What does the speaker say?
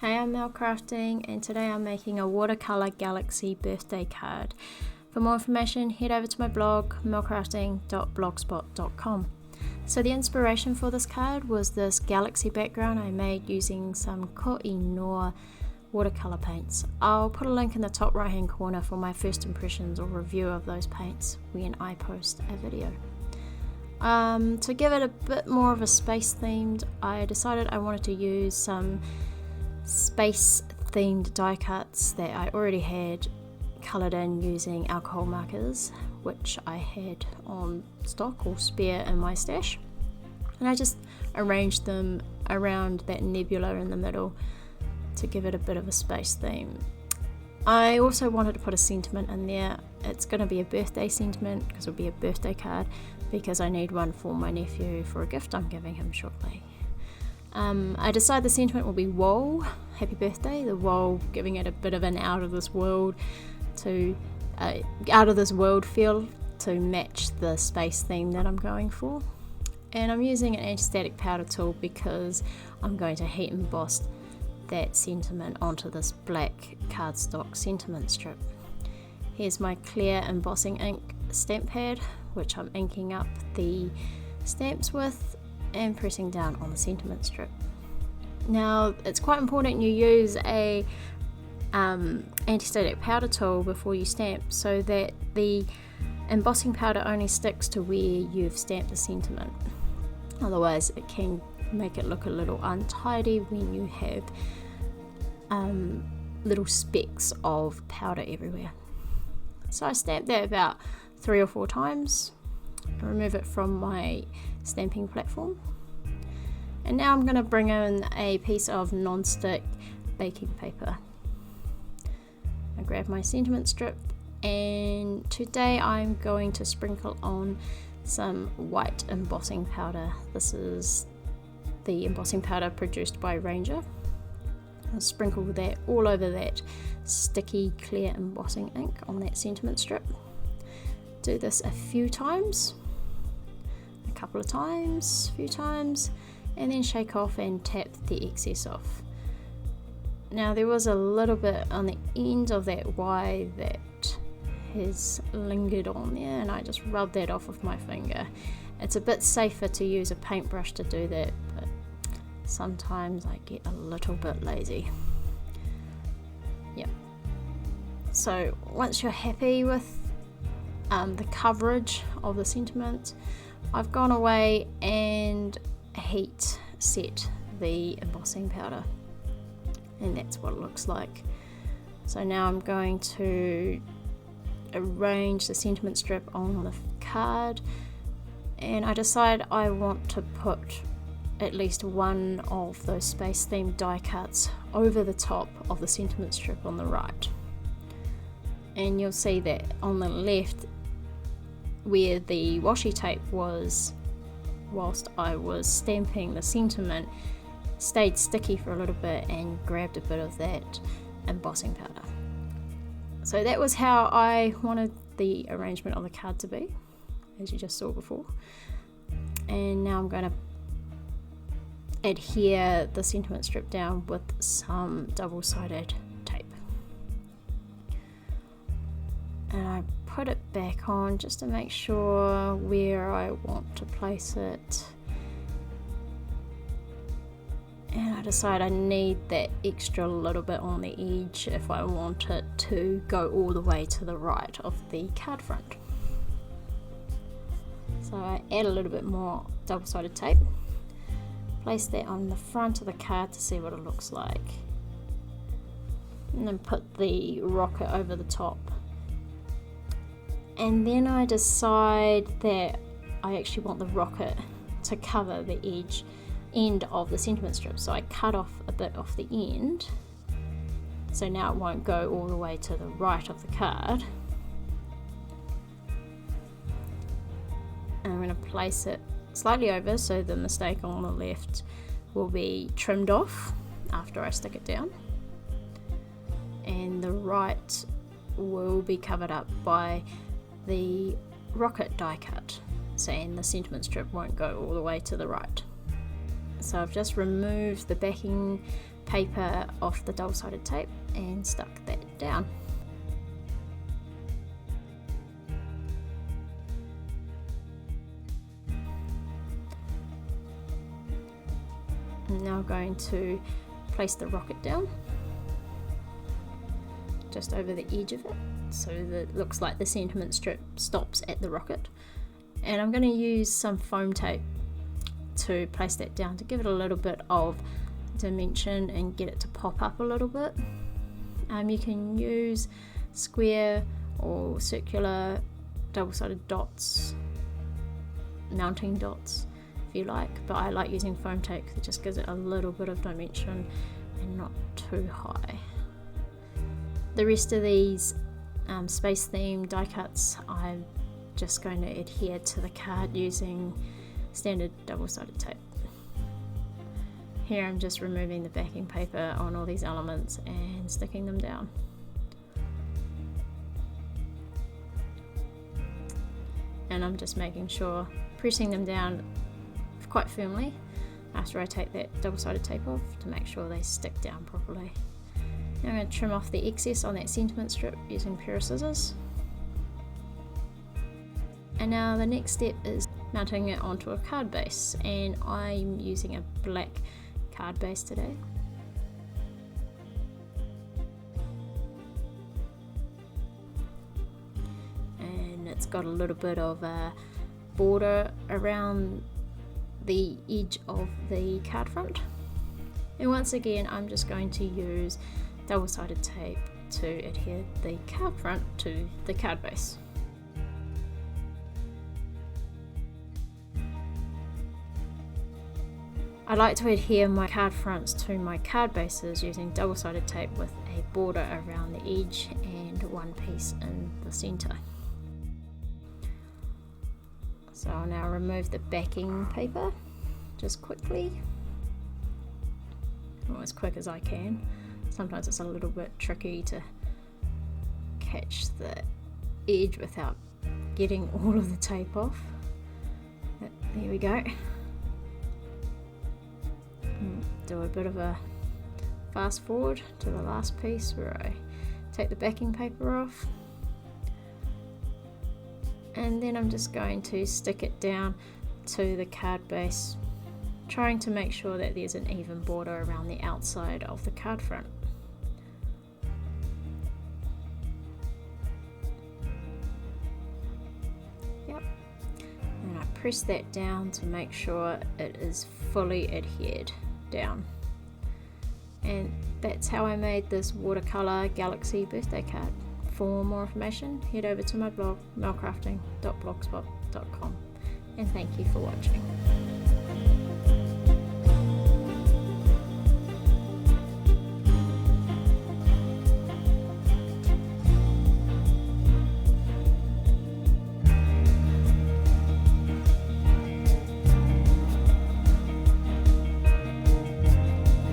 Hey, I'm Mel Crafting, and today I'm making a watercolor galaxy birthday card. For more information, head over to my blog melcrafting.blogspot.com. So the inspiration for this card was this galaxy background I made using some Koh-i-nor watercolor paints. I'll put a link in the top right hand corner for my first impressions or review of those paints when I post a video. To give it a bit more of a space themed, I decided I wanted to use some space themed die cuts that I already had coloured in using alcohol markers, which I had on stock or spare in my stash, and I just arranged them around that nebula in the middle to give it a bit of a space theme. I also wanted to put a sentiment in there. It's going to be a birthday sentiment because it'll be a birthday card, because I need one for my nephew for a gift I'm giving him shortly. I decided the sentiment will be whoa, happy birthday, the whoa giving it a bit of an out of this world feel to match the space theme that I'm going for. And I'm using an anti-static powder tool because I'm going to heat emboss that sentiment onto this black cardstock sentiment strip. Here's my clear embossing ink stamp pad, which I'm inking up the stamps with and pressing down on the sentiment strip. Now it's quite important you use a anti-static powder tool before you stamp, so that the embossing powder only sticks to where you've stamped the sentiment. Otherwise it can make it look a little untidy when you have little specks of powder everywhere. So I stamped that about 3 or 4 times, remove it from my stamping platform, and now I'm going to bring in a piece of non-stick baking paper. I grab my sentiment strip, and today I'm going to sprinkle on some white embossing powder. This is the embossing powder produced by Ranger. I'll sprinkle that all over that sticky clear embossing ink on that sentiment strip. Do this a few times, a couple of times, a few times, and then shake off and tap the excess off. Now there was a little bit on the end of that Y that has lingered on there, and I just rubbed that off with my finger. It's a bit safer to use a paintbrush to do that, but sometimes I get a little bit lazy. Yep. So once you're happy with the coverage of the sentiment, I've gone away and heat set the embossing powder, and that's what it looks like. So now I'm going to arrange the sentiment strip on the card, and I decide I want to put at least one of those space themed die cuts over the top of the sentiment strip on the right. And you'll see that on the left, where the washi tape was whilst I was stamping the sentiment, stayed sticky for a little bit and grabbed a bit of that embossing powder. So that was how I wanted the arrangement of the card to be, as you just saw before. And now I'm going to adhere the sentiment strip down with some double-sided tape. And I put it back on just to make sure where I want to place it, and I decide I need that extra little bit on the edge if I want it to go all the way to the right of the card front. So I add a little bit more double-sided tape, place that on the front of the card to see what it looks like, and then put the rocket over the top. And then I decide that I actually want the rocket to cover the end of the sentiment strip, so I cut off a bit off the end, so now it won't go all the way to the right of the card. And I'm going to place it slightly over so the mistake on the left will be trimmed off after I stick it down, and the right will be covered up by the rocket die cut, saying the sentiment strip won't go all the way to the right. So I've just removed the backing paper off the double-sided tape and stuck that down. I'm now going to place the rocket down just over the edge of it, so that it looks like the sentiment strip stops at the rocket. And I'm going to use some foam tape to place that down to give it a little bit of dimension and get it to pop up a little bit. You can use square or circular double-sided dots, mounting dots if you like, but I like using foam tape because it just gives it a little bit of dimension and not too high. The rest of these space theme die cuts, I'm just going to adhere to the card using standard double-sided tape. Here I'm just removing the backing paper on all these elements and sticking them down. And I'm just making sure, pressing them down quite firmly after I take that double-sided tape off to make sure they stick down properly. Now I'm going to trim off the excess on that sentiment strip using a pair of scissors. And now the next step is mounting it onto a card base, and I'm using a black card base today. And it's got a little bit of a border around the edge of the card front. And once again, I'm just going to use double-sided tape to adhere the card front to the card base. I like to adhere my card fronts to my card bases using double-sided tape with a border around the edge and one piece in the center. So I'll now remove the backing paper just quickly, or as quick as I can. Sometimes it's a little bit tricky to catch the edge without getting all of the tape off. But there we go. Do a bit of a fast forward to the last piece where I take the backing paper off, and then I'm just going to stick it down to the card base, trying to make sure that there's an even border around the outside of the card front. Yep, and I press that down to make sure it is fully adhered down. And that's how I made this watercolor galaxy birthday card. For more information, head over to my blog melcrafting.blogspot.com, and thank you for watching.